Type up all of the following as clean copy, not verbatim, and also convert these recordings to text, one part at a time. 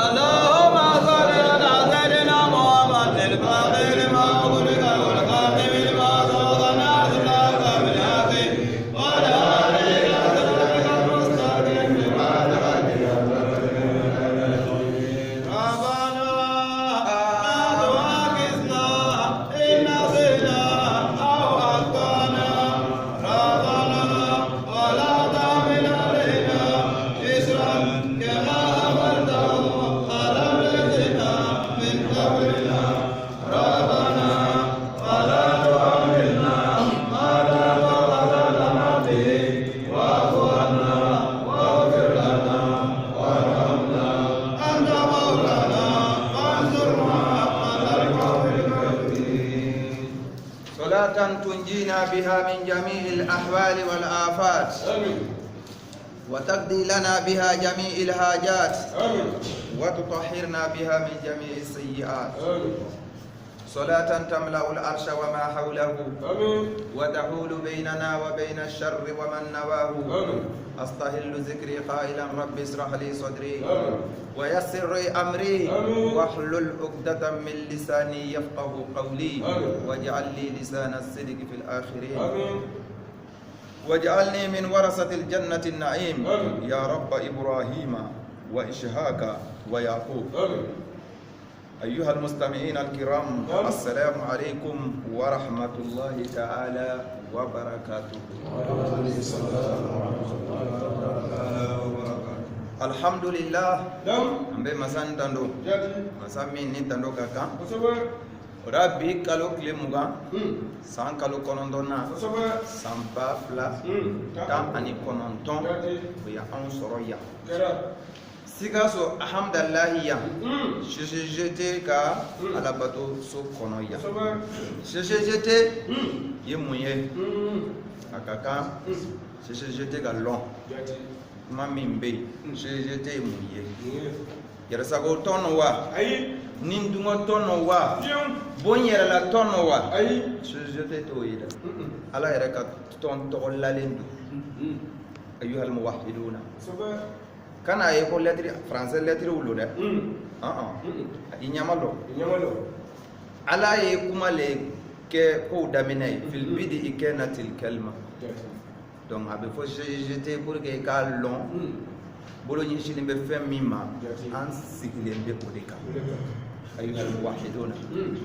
اللهم صل على سيدنا محمد الفاتح لما أغلق والخاتم لما سبق ناصر الحق بالحق وعلى آله صراطك المستقيم وعلى آله ربنا لا تؤاخذنا إن نسينا أو أخطأنا ربنا ولا تحمل علينا إصرا كما حملته على الذين من قبلنا ربنا ولا تحملنا ما لا طاقة لنا به واعف عنا واغفر لنا وارحمنا أنت مولانا فانصرنا على القوم الكافرين. صلاة تنجينا بها من جميع الأحوال والآفات وتقضي لنا بها جميع الحاجات وتطهرنا بها من جميع السيئات. صلاة تملأ العرش وما حوله وتحول بيننا وبين الشر ومن نواه. أستهل ذكري قائلا رب اشرح لي صدري ويسر لي أمري واحلل عقدة من لساني يفقه قولي واجعل لي لسان الصدق في الآخرين واجعلني من ورثة الجنة النعيم يا رب إبراهيم وإسحاق ويعقوب. أيها المستمعين الكرام السلام عليكم ورحمة الله تعالى وبركاته. الحمد لله أمبي مسان تندو مسان مين تندو كاكا Rabbi kalo klemuga san kalo konondona san ba fla tam ani kononton ya an soro ya sigaso alhamdulillah ya jete ka alabato so kono ya jete yemuye akaka jete ga lon mamimbe jete yemuye yarasa go tono wa nindungo tono wa bonyera la tono wa jete to ida ala yaraka ton to lalendu ayyuhal muwahhiduna kana ye ko lettre français lettre wulo de inyamalo ala ye kuma le ke ko damine fil bidi ikanatil kalma donc abe fo jete pour que ka long bolo ñi ci limbe fem mima an sikile be ko de ka ayyuhal muwahhiduna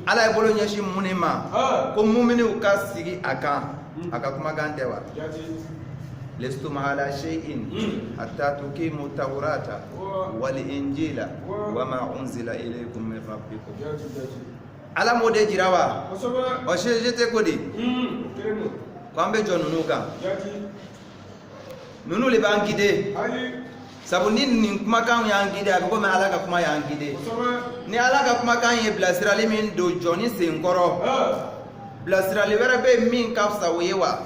ala ye bolo ñi ci munima ko mumini ka sigi aka kuma gante wa لستم على شيء حتى تقيموا التوراة والإنجيل وما أنزل إليكم من ربكم على مود جراوا وشجت كودي كم بيجون نوكا نونو لبانكيدي sabuni ni kuma kan yangide abiko me alaka kuma yangide ni alaka kuma kan ye blasirali min do joni senkoro blasirali wera be min kafsa wewa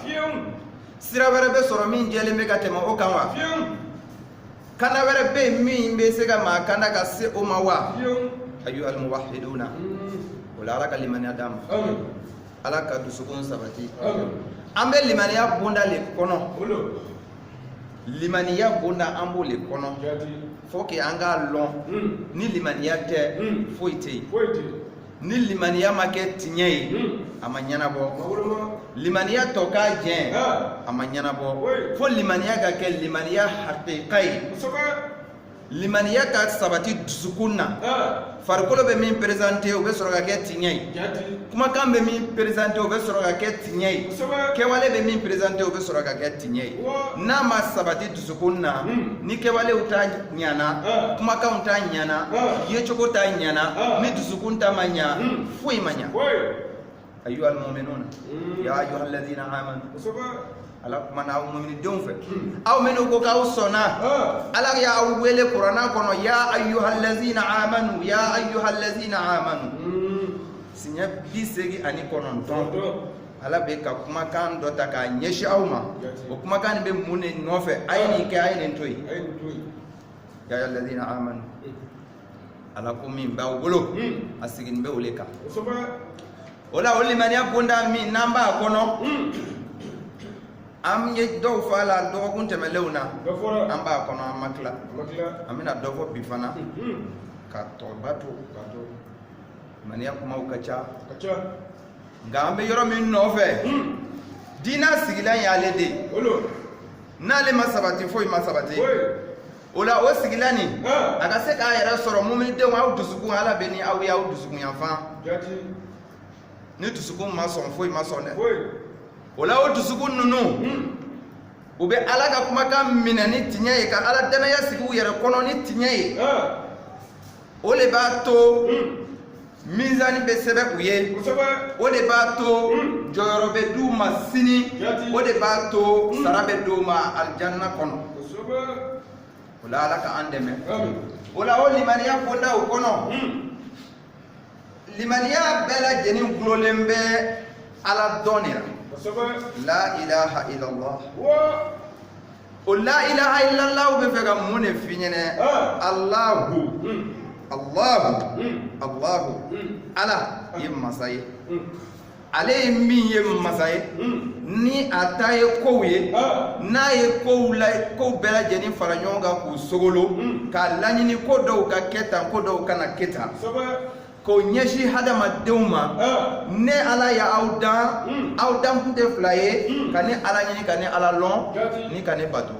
sira wɛrɛ bɛ sɔrɔ min jɛlen bɛ ka tɛmɛ o kan wa kana wɛrɛ bɛ yen min bɛ se ka maa kanda ka se o ma wa ayyuhal muwahhiduna o la ala ka limaniya d'an ma ala ka dusukun sabati an bɛ limaniya bonda le kɔnɔ limaniya bonda an b'o le kɔnɔ fo que an k'a lɔn ni limaniya tɛ foyi tɛ yen ni limaniya ma kɛ tiɲɛ ye a ma ɲɛnabɔ limaniya tɔ k'a jɛn a ma ɲɛnabɔ fo limaniya ka kɛ limaniya hakika ye limaniya ka sabati dusukun na farikolo bɛ min présenté o bɛ sɔrɔ ka kɛ tiɲɛ ye kumakan bɛ min présenté o bɛ sɔrɔ ka kɛ tiɲɛ ye kɛwale bɛ min présenté o bɛ sɔrɔ ka kɛ tiɲɛ ye n'a ma sabati dusukun na ni kɛwalew ta ɲana kumakanw ta ɲana yecogo ta ɲana ni dusukun ta ma ɲa foyi ma ɲa ayyuhal mu'minuna ya ayyuhal ladhina amanu ala kuma na aw mu'mini denw fɛ aw minnu ko k'aw sɔnna ala y'aw wele kuranna kɔnɔ ya ayyuhal ladhina amanu ya ayyuhal ladhina amanu siɲɛ 89 ala bɛ ka kumakan dɔ ta k'a ɲɛsin aw ma o kumakan nin bɛ mun de nɔfɛ a ye nin kɛ a ye nin to yen ya ayyuhal ladhina amanu ala ko min b'aw bolo a sigin bɛ o le kan o la o limaniya bonda min n'an b'a kɔnɔ am ye dɔw fa la dɔgɔkun tɛmɛlenw na an b'a kɔnɔ an ma tila an bɛna dɔ fɔ bi fana ka tɔbato limaniya kumaw ka ca nka an bɛ yɔrɔ min nɔfɛ diina sigilan y'ale de n'ale ma sabati foyi ma sabati o la o sigilan nin a ka se k'a yɛrɛ sɔrɔ muminidenw aw dusukun ala bɛ ni aw ye aw dusukun yanfan ni dusukun ma sɔn foyi ma sɔn dɛ o la o dusukun ninnu u bɛ ala ka kumakan minɛ ni tiɲɛ ye ka ala danaya sigi u yɛrɛ kɔnɔ ni tiɲɛ ye o de b'a to mizani bɛ sɛbɛn u ye o de b'a to jɔyɔrɔ bɛ d'u ma sini o de b'a to sara bɛ d'u ma alijanna kɔnɔ o la ala ka an dɛmɛ o la o limaniya bondaw kɔnɔ limaniya bɛɛ lajɛlen gulolen bɛ ala dɔn de la ilaha illallah o la ilaha illallah bɛ fɛ ka mun de f'i ɲɛna Allahu ala ye masa ye ale ye min ye masa ye ni a ta ye kow ye n'a ye kow bɛɛ lajɛlen fara ɲɔgɔn kan k'u sogolo k'a laɲini ko dɔw ka kɛ tan ko dɔw kana kɛ tan k'o ɲɛsin hadamadenw ma ne ala ye aw dan kun tɛ fila ye ka ne ala ɲini ka ne ala lɔn ni ka ne bato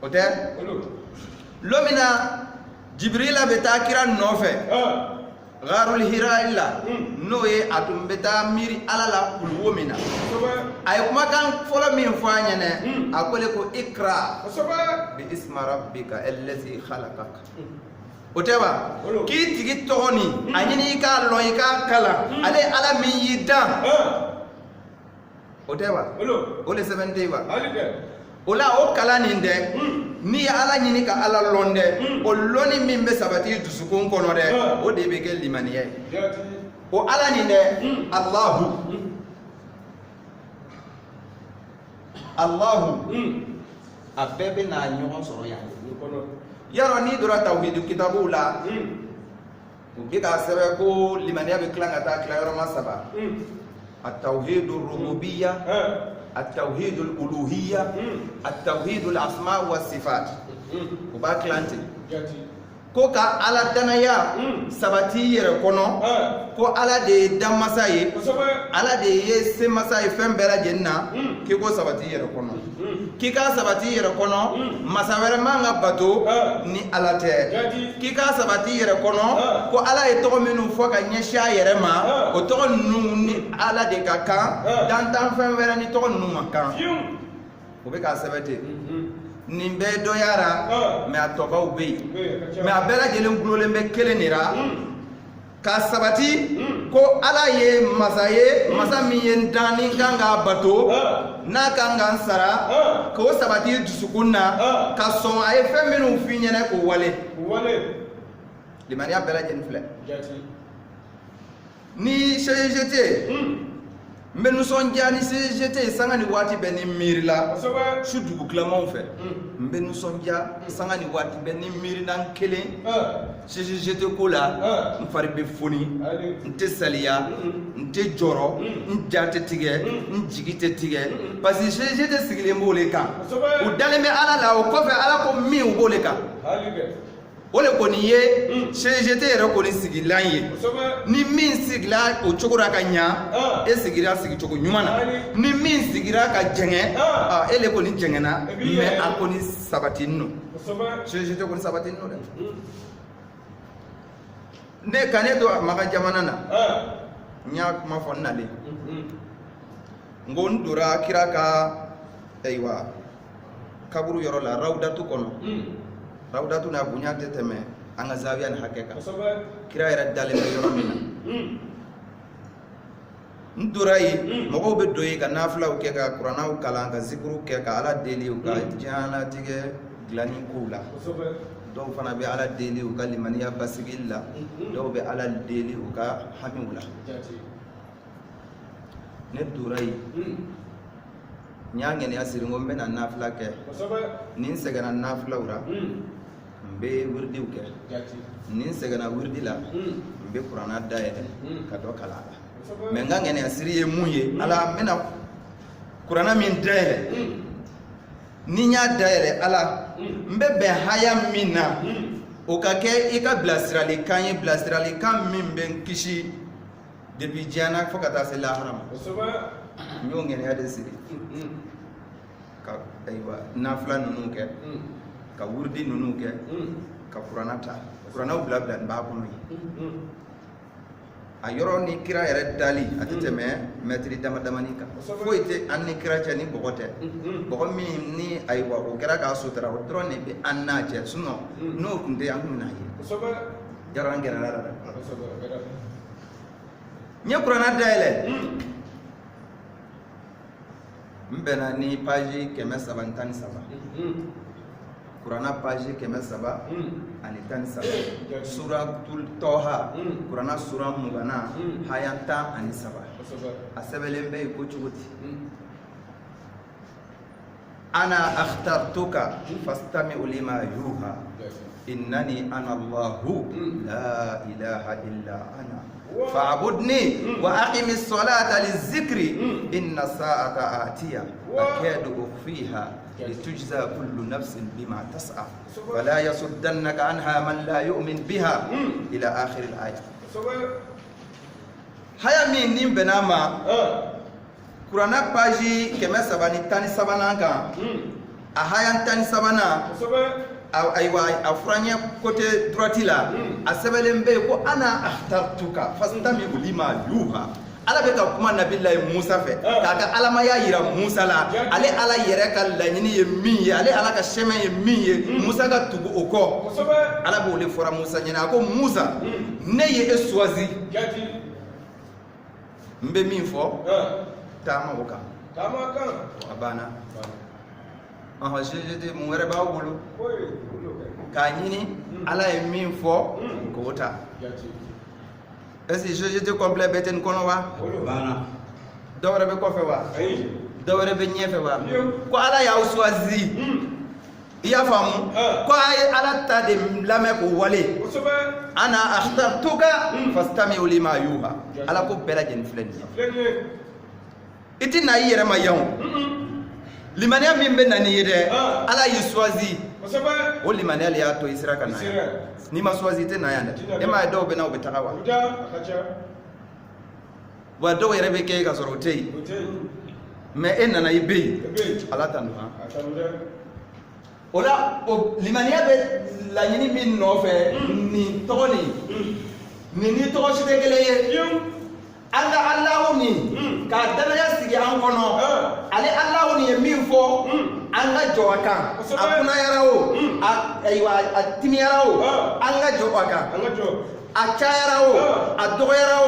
o tɛ lo min na Jibrila bɛ taa kira nɔfɛ Gharul Hira la n'o ye a tun bɛ taa miiri ala la kuluwo min na a ye kumakan fɔlɔ min fɔ a ɲɛna a ko le ko ikra bi isma rabbika allazi khalaqaka o tɛ wa k'i tigi tɔgɔ nin a ɲini i k'a lɔn i k'a kalan ale ala min y'i dan o tɛ wa o de sɛbɛn tɛ wa o la o kalan nin dɛ n'i ye ala ɲini ka ala lɔn dɛ o lɔnni min bɛ sabati dusukun kɔnɔ dɛ o de bɛ kɛ limaniya ye o ala nin dɛ Allahu a bɛɛ bɛ n'a ɲɔgɔn sɔrɔ yan yarɔ n'i donna tawhid kitabuw la u bɛ k'a sɛbɛn ko limaniya bɛ tila ka taa tilayɔrɔma 3 التوحيد الربوبية التوحيد الألوهية التوحيد الأسماء والصفات وباكلانتي ko ka ala danaya sabati yɛrɛ kɔnɔ ko ala de ye danmasa ye ala de ye semasa ye fɛn bɛɛ lajɛlen na k'i ko sabati yɛrɛ kɔnɔ k'i ka sabati yɛrɛ kɔnɔ masa wɛrɛ man ka bato ni ala tɛ k'i ka sabati yɛrɛ kɔnɔ ko ala ye tɔgɔ minnu fɔ ka ɲɛsin a yɛrɛ ma o tɔgɔ ninnu ni ala de ka kan dantan fɛn wɛrɛ ni tɔgɔ ninnu ma kan o bɛ k'a sɛbɛn ten nin bɛɛ dɔnyara mɛ a tɔbaw bɛ yen mɛ a bɛɛ lajɛlen gulolen bɛ kelen de la ka sabati ko ala ye masa min ye n dan ni kan k'a bato n'a kan ka n sara k'o sabati dusukun na ka sɔn a ye fɛn minnu f'i ɲɛna k'o wale limaniya bɛɛ lajɛlen filɛ ni CGT n bɛ nisɔndiya ni CGT sanga ni waati bɛ ni miirila su dugu tilamaw fɛ n bɛ nisɔndiya sanga ni waati bɛ ni miirina n kelen CGT ko la n fari bɛ foni n tɛ saliya n tɛ jɔrɔ n ja tɛ tigɛ n jigi tɛ tigɛ parce que CGT sigilen b'o le kan u dalen bɛ ala la o kɔfɛ ala ko min u b'o le kan o le kɔni ye CGT yɛrɛ kɔni sigilan ye ni min sigila o cogo la ka ɲa e sigira sigicogo ɲuman na ni min sigira ka jɛngɛ e le kɔni jɛngɛna mais a kɔni sabatini no CGT kɔni sabatini no dɛ ne ka ne to maga jamana na n y'a kuma fɔ n nalen n ko n dora kira ka ayiwa kaburu yɔrɔ la rawdatu kɔnɔ rawdatu n'a bonya tɛ tɛmɛ an ka zawiya ni hakɛ kan kira yɛrɛ dalen bɛ yɔrɔ min na n tora yen mɔgɔw bɛ don yen ka nafilaw kɛ ka kurannaw kalan ka zikuru kɛ ka ala deli u ka diɲɛlatigɛ dilanni kow la dɔw fana bɛ ala deli u ka limaniya basigili la dɔw bɛ ala deli u ka hamiw la ne tora yen n y'a ŋɛniya siri n ko n bɛ na nafila kɛ ni n sɛgɛnna nafilaw la n bɛ wiridiw kɛ ni n sɛgɛnna wiridi la n bɛ kuranna dayɛlɛ ka dɔ kalan a la mɛ n ka ŋɛniya siri ye mun ye ala n bɛna kuranna min dayɛlɛ ni n y'a dayɛlɛ ala n bɛ bɛn haya min na o ka kɛ i ka bilasiralikan ye bilasiralikan min bɛ kisi depuis diɲɛ fo ka taa se lahara ma n y'o ŋɛniya de siri ka ayiwa nafila ninnu kɛ ka wurudi ninnu kɛ ka kuranna ta kurannaw bila nin b'a kɔnɔ ye a yɔrɔ ni kira yɛrɛ dali a tɛ tɛmɛ mɛtiri dama damani kan foyi tɛ an ni kira cɛ ni bɔgɔ tɛ bɔgɔ min ni ayiwa o kɛra k'a sutura o dɔrɔn de bɛ an n'a cɛ sinon n'o tun tɛ an tun bɛ n'a ye yarɔ an gɛrɛla la dɛ n ye kuranna dayɛlɛ n bɛnna ni page 313 kuranna page 313 suratul Toha kuranna sura 20 haya 13 a sɛbɛnlen bɛ yen ko cogo di ana akhtartuka fastami'u lima yuha innani ana Allahu la ilaha illa ana fa'budni wa aqimis salata lizikri inna sa'ata atiya akadu ukhfiha litujza kullu nafsin bima tas'a fala yasuddannaka anha man la yu'min biha ila akhir al-ayah. Haya min nim benama Qur'ana page 313 kan a haya 13 aywa a furanya côté droite la a sɛbɛnlen bɛ ko ana akhtartuka fastami'u lima yuha. Ala bɛ ka kuma Nabilahi Musa fɛ k'a ka alamaya yira Musa la ale Ala yɛrɛ ka laɲini ye min ye ale Ala ka chemin ye min ye Musa ka tugu o kɔ Ala b'o de fɔra Musa ɲɛna a ko Musa ne ye e choisi n bɛ min fɔ taama o kan a banna jeudi mun wɛrɛ b'aw bolo k'a ɲini Ala ye min fɔ k'o ta. Est-ce que jeudi complet bɛ ten kɔnɔ wa dɔ wɛrɛ bɛ kɔfɛ wa dɔ wɛrɛ bɛ ɲɛfɛ wa ko Ala y'aw choisi i y'a faamu ko a ye Ala ta de lamɛn k'o wale ana akhtartuka fastami'u lima yuha. Ala ko bɛɛ lajɛlen filɛ nin ye i tɛ na i yɛrɛ ma yan limaniya min bɛ na ni ye dɛ Ala y'i choisi o limaniya de y'a to i sera ka na yan n'i ma choisi i tɛ na yan dɛ e m'a ye dɔw bɛ na u bɛ taga wa wa dɔw yɛrɛ bɛ kɛ ka sɔrɔ o tɛ yen mais e nana i bɛ yen Ala ta nɔ o la o limaniya bɛ laɲini min nɔfɛ nin tɔgɔ nin ni tɔgɔ si tɛ kelen ye an ka Alahu nin k'a danaya sigi an kɔnɔ ale Alahu nin ye min fɔ an ka jɔ a kan a kunayara o a timiyara o an ka jɔ a kan a cayara o a dɔgɔyara o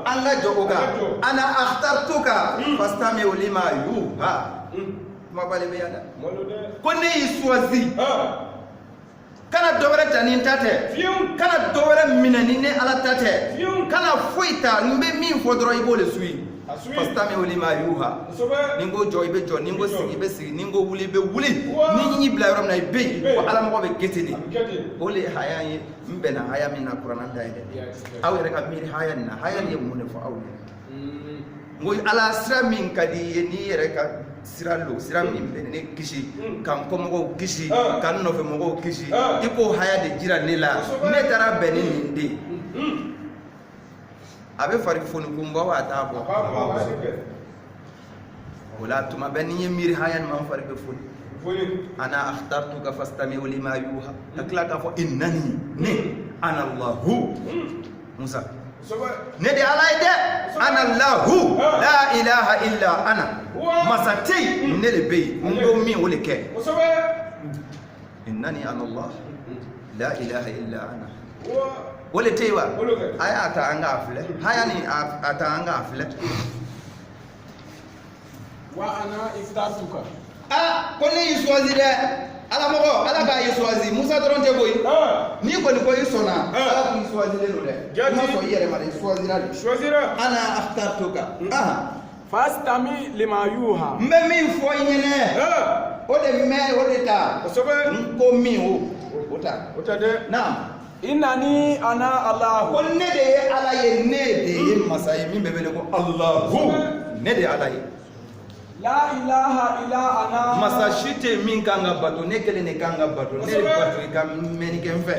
an ka jɔ o kan ana akhtartuka fastami'u lima yuha. Kuma bali bɛ yan dɛ ko ne y'i choisi kana dɔ wɛrɛ ta ni n ta tɛ kana dɔ wɛrɛ minɛ ni ne Ala ta tɛ kana foyi ta n bɛ min fɔ dɔrɔn i b'o de suit fastami'u lima yuha. ni n ko jɔ i bɛ jɔ ni n ko sigi i bɛ sigi ni n ko wuli i bɛ wuli ni y'i bila yɔrɔ min na i bɛ yen ko Ala mɔgɔ bɛ gete de o de ye haya ye n bɛnna haya min na kuranna dayɛlɛ aw yɛrɛ ka miiri haya nin na haya nin ye mun de fɔ aw ye n ko Ala sira min ka di i ye n'i yɛrɛ ka sira lo sira min bɛ ne kisi ka n kɔmɔgɔw kisi ka n nɔfɛ mɔgɔw kisi i k'o haya de jira ne la ne taara bɛn ni nin de a bɛ fari foni kun bɔ wa a t'a bɔ o la tuma bɛɛ n'i ye miiri haya nin ma n fari bɛ foni ana akhtartuka fastami'u lima yuha ka tila k'a fɔ innani ne ana Allahu Musa ne de Ala ye dɛ ana Allahu la ilaha illa ana masa tɛ yen ne de bɛ yen n b'o min o de kɛ innani ana Allah la ilaha illa ana o de tɛ yen wa a y'a ta an k'a filɛ haya ni a ta an k'a filɛ wa ana akhtartuka ko ne y'i choisi dɛ Ala mɔgɔ Ala k'a y'i choisi Musa dɔrɔn tɛ koyi n'i kɔni ko i sɔnna Ala k'i choisilen don dɛ i ma sɔn i yɛrɛ ma dɛ i choisira ana akhtartuka fastami lima yuha n bɛ min fɔ i ɲɛnɛ o de mɛn o de ta n ko min o ta dɛ naam innani ana Allahu ko ne de ye Ala ye ne de ye masa ye min bɛ wele ko Allahu ne de ye Ala ye La ilaha illa ana. Masa si tɛ min kan ka bato ne kelen de kan ka bato ne de bato i ka mɛnni kɛ n fɛ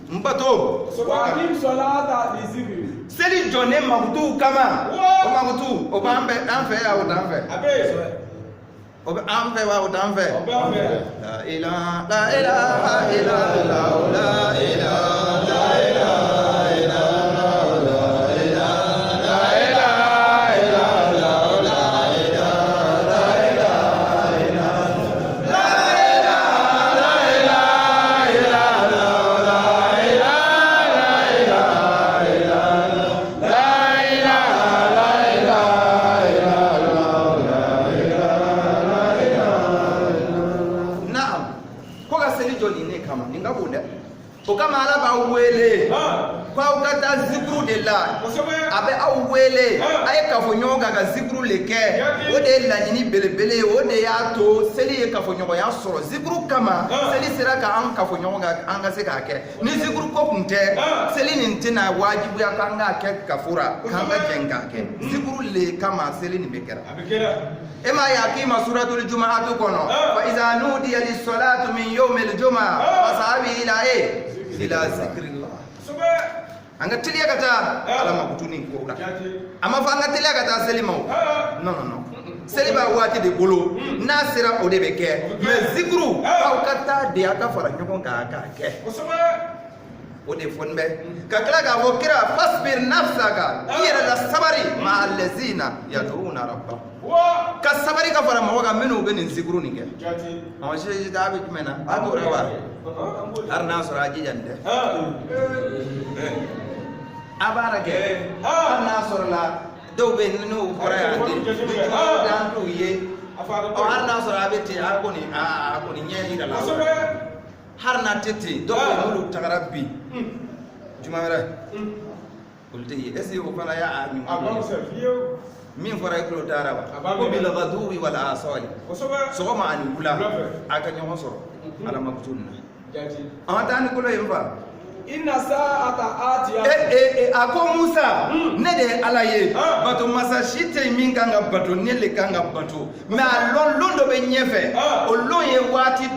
n bato Wa aqim salata li zikri. seli jɔ ne makutuw kama o makutu o b'an fɛ an fɛ yan o t'an fɛ o bɛ an fɛ wa o t'an fɛ la ilaha la ilaha illallah la ilaha la ilaha illallah la ilaha o kama ala b'aw wele ko aw ka taa zikuru de la a bɛ aw wele a ye kafoɲɔgɔn kan ka zikuru le kɛ o de ye laɲini belebele o de y'a to seli ye kafoɲɔgɔnya sɔrɔ zikuru kama seli sera ka an kafoɲɔgɔn kan an ka se k'a kɛ ni zikuru ko tun tɛ seli nin tɛna wajibiya k'an k'a kɛ kafura k'an ka jɛn k'a kɛ zikuru le kama seli nin bɛ kɛra e m'a ye a k'i ma suratul jumu'atu kɔnɔ fa iza nudiya lis-salati min yawmil jumu'a fas'abi ila zikrillah an ka teliya ka taa ala makutu ni ko la a ma fɔ an ka teliya ka taa seli ma o non seli b'a waati de bolo n'a sera o de bɛ kɛ mais zikuru aw ka taa de a ka fara ɲɔgɔn kan k'a kɛ o de fɔ n bɛ ka tila k'a fɔ kira fasbir nafsaka i yɛrɛ la sabari ma allazina yad'una rabbahum ka sabari ka fara mɔgɔ kan minnu bɛ nin zikuru nin kɛ ɔn si a bɛ jumɛn na a t'o la wa hali n'a sɔrɔ a jijalen tɛ a b'a kɛ hali n'a sɔrɔ la dɔw bɛ yen n'o bɔra yan dan t'u ye hali n'a sɔrɔ a bɛ ten a kɔni ɲɛ yira la hali n'a tɛ ten dɔw bɛ yen n'olu tagara bi juma wɛrɛ olu tɛ ye est ce que o fana y'a ɲuman ye min fɔra i tulo taara wa ko bilagaduwi wala asɔli sɔgɔma ani wula a ka ɲɔgɔn sɔrɔ ala makutu nin na an taa ni kolo yen fa Inna sa'ata atiya. A ko Musa ne de ye ala ye bato masa si tɛ min kan ka bato ne le kan ka bato mais a lon dɔ bɛ ɲɛfɛ o lon ye waati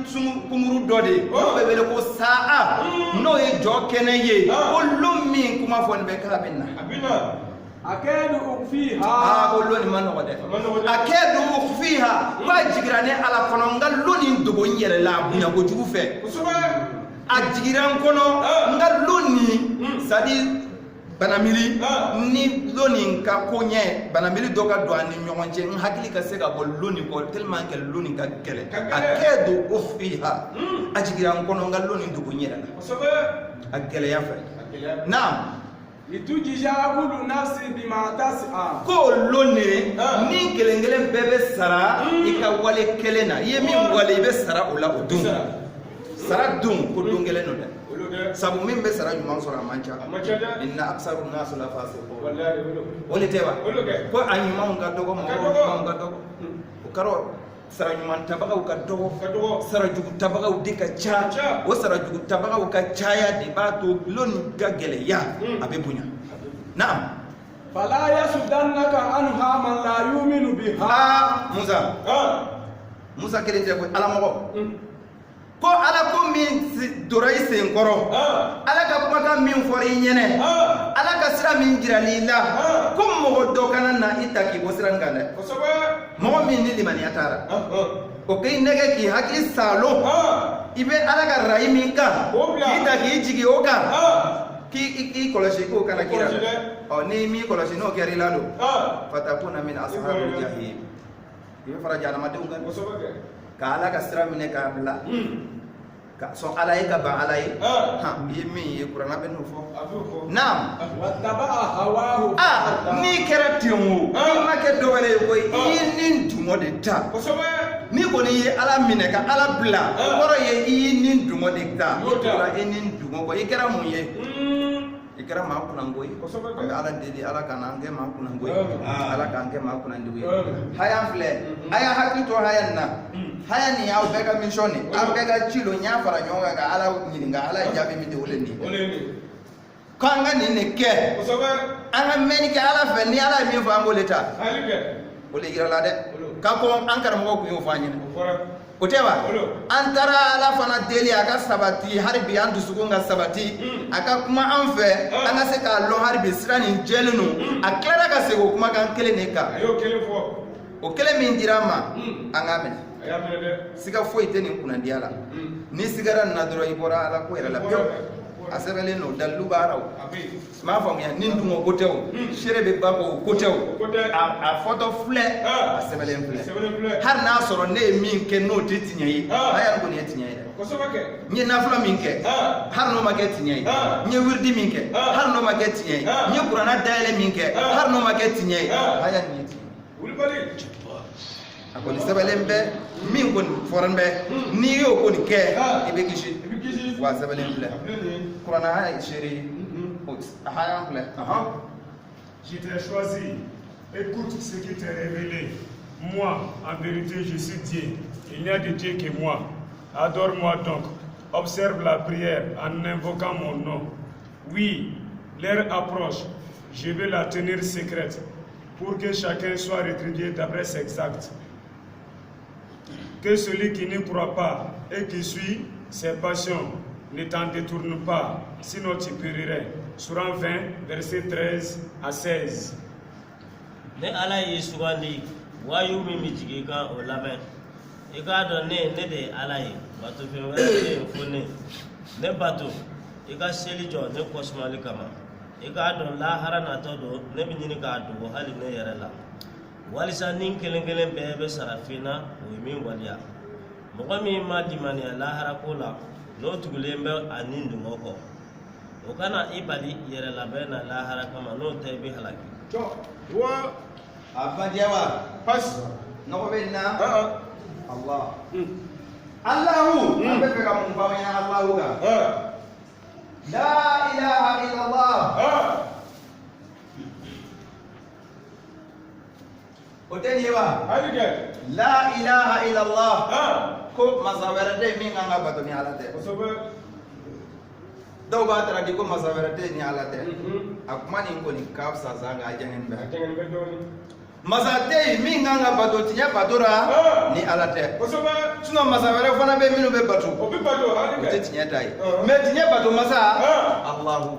kunkuru dɔ de n'o bɛ wele ko sa'a n'o ye jɔ kɛnɛ ye o lon min kuma fɔ nin bɛ k'a bɛ na Akadu fiha. Ko lon nin ma nɔgɔ dɛ akadu fiha ba jigira ne ala kɔnɔ n ka lon nin dogo n yɛrɛ la a bonya kojugu fɛ a jigira n kɔnɔ n ka lon nin c'est à dire banamiri ni lon nin ka ko ɲɛ banamiri dɔ ka don a ni ɲɔgɔn cɛ n hakili ka se ka bɔ lon nin kɔ tellement que lon nin ka gɛlɛn akadu fiha a jigira n kɔnɔ n ka lon nin dogo n yɛrɛ la a gɛlɛya fɛ naam Litujija kullu nafsin bima tas'a. Ko lone ni kelen-kelen bɛɛ bɛ sara i ka wale kelen na i ye min wale i bɛ sara o la o don sara don ko don kelen don dɛ sabu min bɛ sara ɲuman sɔrɔ a man ca inna aksaru nas la fasiqun o de tɛ wa ko a ɲumanw ka dɔgɔ mɔgɔw ɲumanw ka dɔgɔ o kɔrɔ sara ɲuman tabagaw ka dɔgɔ sara jugu tabagaw de ka ca o sara jugu tabagaw ka caya de b'a to lon ka gɛlɛya a bɛ bonya naam fala yasudannaka anha man la yu'minu biha. Musa kelen tɛ koyi ala mɔgɔ ko ala ko min dora i sen kɔrɔ ala ka kumakan min fɔra i ɲɛnɛ ala ka sira min jirali la ko mɔgɔ dɔ kana na i ta k'i bɔ sira kan dɛ mɔgɔ min ni limaniya taara o k'i nɛgɛ k'i hakili salo i bɛ ala ka rayi min kan k'i ta k'i jigi o kan k'i kɔlɔsi k'o kana kira n'i m'i kɔlɔsi n'o kɛra i la don fatakuna min ashabil jahim i bɛ fara jahanamadenw kan ka ala ka sira minɛ k'a bila ka sɔn ala ye ka ban ala ye i ye min ye kuranna bɛ n'o fɔ naam wattaba'a hawahu. n'i kɛra ten o n'i ma kɛ dɔwɛrɛ ye koyi i ye nin dungɔ de ta n'i kɔni ye ala minɛ ka ala bila o kɔrɔ ye i ye nin dungɔ de ta i tora i nin dungɔ kɔ i kɛra mun ye i kɛra maa kunango ye an bɛ ala deli ala kana an kɛ maa kunango ye ala k'an kɛ maa kunandiw ye haya filɛ a y'a hakili to haya nin na haya nin y'aw bɛɛ ka mission de aw bɛɛ ka ci lo n y'a fara ɲɔgɔn kan ka ala ɲininka ala ye jaabi min di o le nin ko an ka nin de kɛ an ka mɛnni kɛ ala fɛ ni ala ye min fɔ an b'o le ta o le yira la dɛ ka ko an karamɔgɔ kun y'o fɔ an ɲɛna o tɛ wa an taara ala fana deli a ka sabati hali bi an dusukun ka sabati a ka kuma an fɛ an ka se k'a lɔn hali bi sira nin jɛlen don a tilara ka segin o kumakan kelen de kan o kelen min dira an ma an k'a minɛ siga foyi tɛ nin kunnadiya la ni sigara nin na dɔrɔn i bɔra ala ko yɛrɛ la pewu a sɛbɛnlen don dalilu b'a la o m'a faamuya ni dun ko tɛ o seere bɛ ba ko ko tɛ o a fɔtɔ filɛ a sɛbɛnlen filɛ hali n'a sɔrɔ ne ye min kɛ n'o tɛ tiɲɛ ye a y'a dɔn nin ye tiɲɛ ye dɛ n ye nafila min kɛ hali n'o ma kɛ tiɲɛ ye n ye wiridi min kɛ hali n'o ma kɛ tiɲɛ ye n ye kuranna dayɛlɛ min kɛ hali n'o ma kɛ tiɲɛ ye a y'a nin ye tiɲɛ ye a kɔni sɛbɛnlen bɛ min kɔni fɔra bɛ n'i y'o kɔni kɛ i bɛ kisi wa sɛbɛnlen filɛ kuranna a ye seere a y'an filɛ Je t'ai choisi. Écoute ce qui t'est révélé. Moi, en vérité, je suis Dieu. Il n'y a de Dieu que moi. Adore-moi donc. Observe la prière en invoquant mon nom. Oui, l'heure approche. Je vais la tenir secrète pour que chacun soit rétribué d'après ses actes. Que celui qui ne croit pas et qui suit ses passions ne t'en détourne pas, sinon tu périrais. Suran 20, verset 13 à 16. Ne ala ye sugandi wayu min bɛ jigin i kan o labɛn i k'a dɔn ne de ye ala ye bato fɛn wɛrɛ tɛ yen fo ne bato i ka seli jɔ ne kɔsumali kama i k'a dɔn lahara natɔ don ne bɛ ɲini k'a dogo hali ne yɛrɛ la walisa ni kelen kelen bɛɛ bɛ sara fɛn na o ye min waleya mɔgɔ min ma limaniya lahara ko la n'o tugulen bɛ a ni dungɔ kɔ o kana i bali yɛrɛ labɛn na lahara kama n'o tɛ i bɛ halaki a badiya wa pas nɔgɔ bɛ nin na Allah Allahu an bɛ fɛ ka mun fɔ an ɲɛna Allahu kan la ilaha illallah o tɛ nin ye wa la ilaha illallah ko masa wɛrɛ tɛ min kan ka bato ni ala tɛ dɔw b'a tara di ko masa wɛrɛ tɛ ni ala tɛ a kuma nin kɔni ka fisa sa nka a jɛngɛnen bɛ masa tɛ yen min kan ka bato tiɲɛ bato la ni ala tɛ sinɔn masa wɛrɛ fana bɛ minnu bɛ bato o tɛ tiɲɛ ta ye mɛ tiɲɛ bato masa Allahu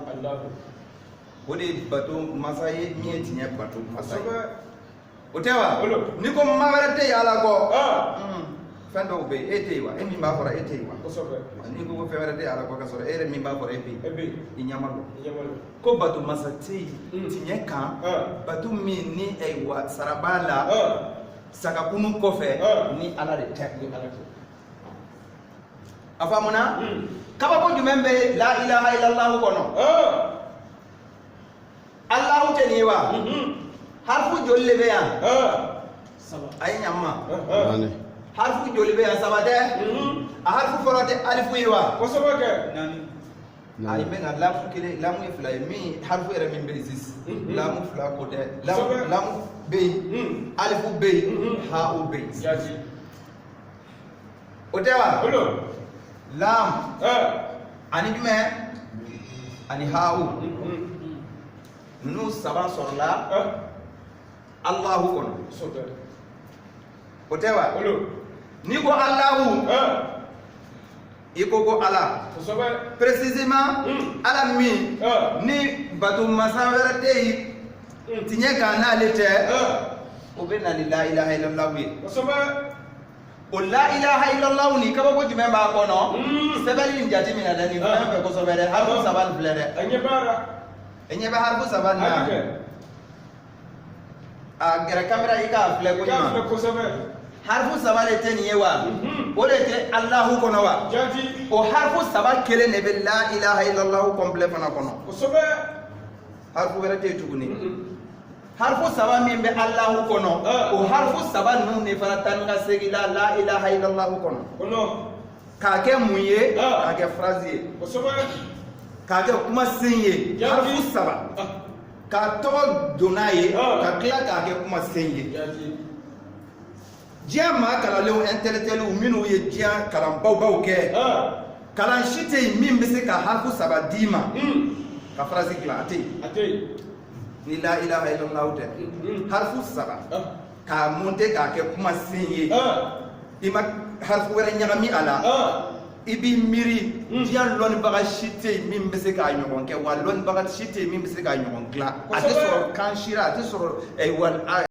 o de ye bato masa ye min ye tiɲɛ bato masa ye o tɛ wa ni ko maa wɛrɛ tɛ yen ala kɔ fɛn dɔw bɛ yen e tɛ yen wa e min b'a fɔra e tɛ yen wa ni ko fɛn wɛrɛ tɛ yen ala kɔ ka sɔrɔ e yɛrɛ min b'a fɔra e bɛ yen i ɲɛma don ko bato masa tɛ yen tiɲɛ kan bato min ni ayiwa sara b'a la sagakunu kɔfɛ ni ala de tɛ a faamuna kabako jumɛn bɛ la ilaha illallahu kɔnɔ Allahu tɛ nin ye wa harfu joli de bɛ yan a ye ɲama harfu joli bɛ yan saba tɛ a harfu fɔlɔ tɛ alifu ye wa ayi mɛ nka lamu kelen lamu ye fila ye min harfu yɛrɛ min bɛ yen sisan lamu fila ko tɛ lamu bɛ yen alifu bɛ yen ha'u bɛ yen o tɛ wa lam ani jumɛn ani ha'u ninnu saba sɔrɔla Allahu kɔnɔ o tɛ wa n'i ko Allahu i ko ala précisément ala min ni bato masa wɛrɛ tɛ yen tiɲɛ kan n'ale tɛ o bɛ na ni la ilaha illallah ye o la ilaha illallah ni kabako jumɛn b'a kɔnɔ sɛbɛnni in jate minɛ dɛ nin fɛn fɛn kosɛbɛ dɛ harfu saba nin filɛ dɛ e ɲɛ bɛ harfu saba nin na a gɛrɛ kamera i k'a filɛ ko ɲuman harfu saba de tɛ nin ye wa o de tɛ Allahu kɔnɔ wa o harfu saba kelen de bɛ la ilaha illallah complet fana kɔnɔ harfu wɛrɛ tɛ yen tuguni harfu saba min bɛ Allahu kɔnɔ o harfu saba ninnu de fana taa ni ka segin la ilaha illallah kɔnɔ k'a kɛ mun ye k'a kɛ phrase ye k'a kɛ kumasen ye harfu saba k'a tɔgɔ don n'a ye ka tila k'a kɛ kumasen ye diɲɛ maa kalanlenw intellectuels minnu ye diɲɛ kalan baw kɛ kalan si tɛ yen min bɛ se ka harfu saba d'i ma ka phrase dilan a tɛ yen ni la ilaha illallah tɛ harfu saba k'a monter k'a kɛ kuma sen ye i ma harfu wɛrɛ ɲagami a la i b'i miiri diɲɛ lɔnnibaga si tɛ yen min bɛ se k'a ɲɔgɔn kɛ wa lɔnnibaga si tɛ yen min bɛ se k'a ɲɔgɔn dilan a tɛ sɔrɔ kan sira a tɛ sɔrɔ